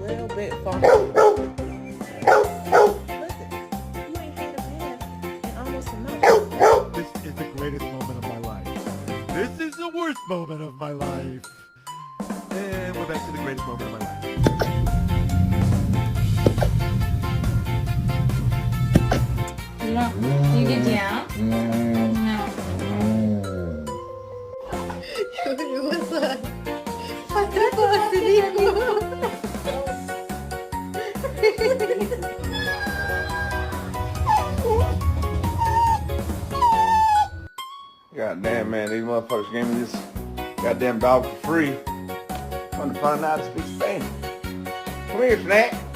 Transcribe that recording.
little bit funky. Listen, you ain't had a bath in almost a month. This is the greatest moment of my life. This is the worst moment of my life. And we're back to the greatest moment of my life. Look, you get down. No. God damn, man, these motherfuckers gave me this goddamn dog for free. I'm trying to find out how to speak Spanish. Come here, Snack.